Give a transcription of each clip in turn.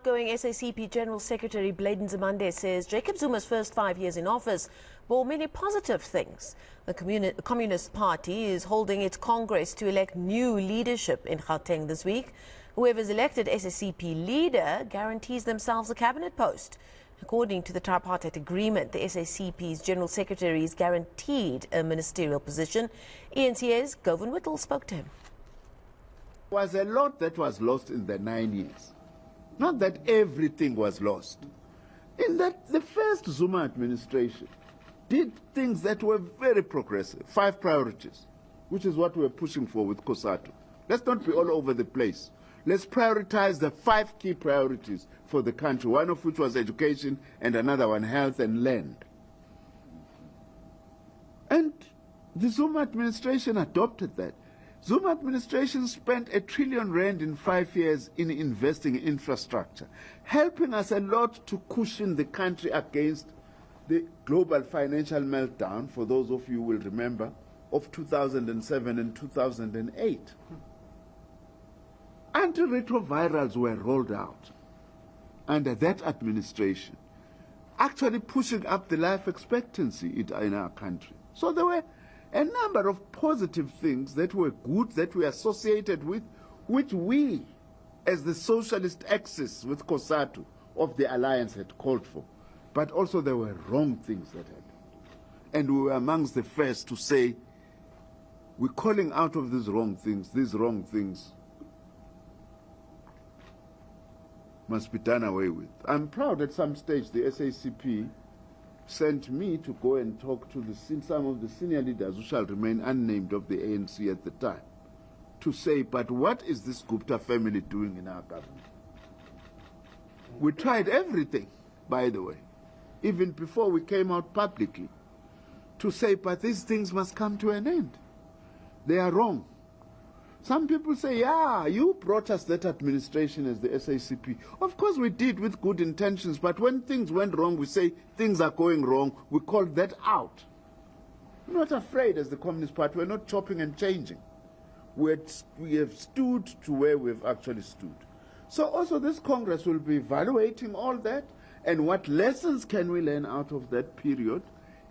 outgoing SACP General Secretary Nzimande says Jacob Zuma's first 5 years in office bore many positive things. The Communist Party is holding its Congress to elect new leadership in Gauteng this week. Whoever is elected SACP leader guarantees themselves a cabinet post. According to the tripartite agreement, the SACP's General Secretary is guaranteed a ministerial position. eNCA's Govan Whittle spoke to him. There was a lot that was lost in the 9 years. Not that everything was lost. In that, the first Zuma administration did things that were very progressive. 5 priorities, which is what we're pushing for with COSATU. Let's not be all over the place. Let's prioritize the 5 key priorities for the country, one of which was education and another one health and land. And the Zuma administration adopted that. Zuma administration spent R1 trillion in 5 years in investing in infrastructure, helping us a lot to cushion the country against the global financial meltdown, for those of you who will remember, of 2007 and 2008. Antiretrovirals were rolled out under that administration, actually pushing up the life expectancy in our country. So there were a number of positive things that were good, that we associated with, which we, as the socialist axis with COSATU of the alliance, had called for. But also there were wrong things that happened. And we were amongst the first to say, we're calling out of these wrong things must be done away with. I'm proud at some stage the SACP sent me to go and talk to some of the senior leaders who shall remain unnamed of the ANC at the time, to say, but what is this Gupta family doing in our government? We tried everything, by the way, even before we came out publicly, to say, but these things must come to an end. They are wrong. Some people say, yeah, you brought us that administration as the SACP. Of course we did, with good intentions, but when things went wrong, we say things are going wrong. We call that out. We're not afraid as the Communist Party. We're not chopping and changing. We have stood to where we've actually stood. So also this Congress will be evaluating all that, and what lessons can we learn out of that period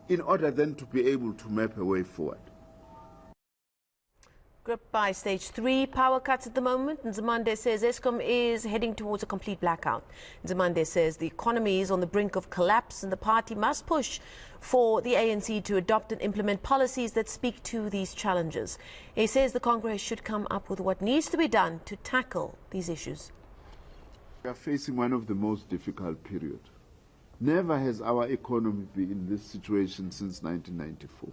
in order then to be able to map a way forward. Gripped by stage 3 power cuts at the moment, Nzimande says Eskom is heading towards a complete blackout. Nzimande says the economy is on the brink of collapse and the party must push for the ANC to adopt and implement policies that speak to these challenges. He says the Congress should come up with what needs to be done to tackle these issues. We are facing one of the most difficult periods. Never has our economy been in this situation since 1994.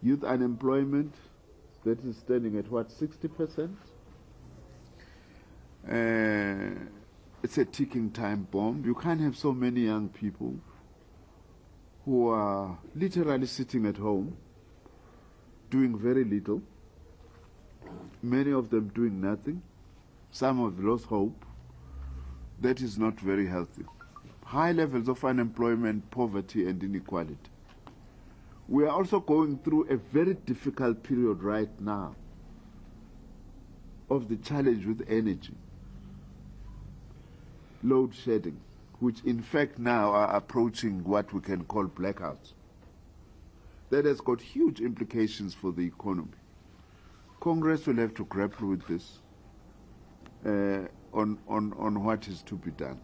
Youth unemployment, that is standing at what, 60%? It's a ticking time bomb. You can't have so many young people who are literally sitting at home, doing very little, many of them doing nothing. Some have lost hope. That is not very healthy. High levels of unemployment, poverty, and inequality. We are also going through a very difficult period right now of the challenge with energy, load shedding, which in fact now are approaching what we can call blackouts. That has got huge implications for the economy. Congress will have to grapple with this on what is to be done.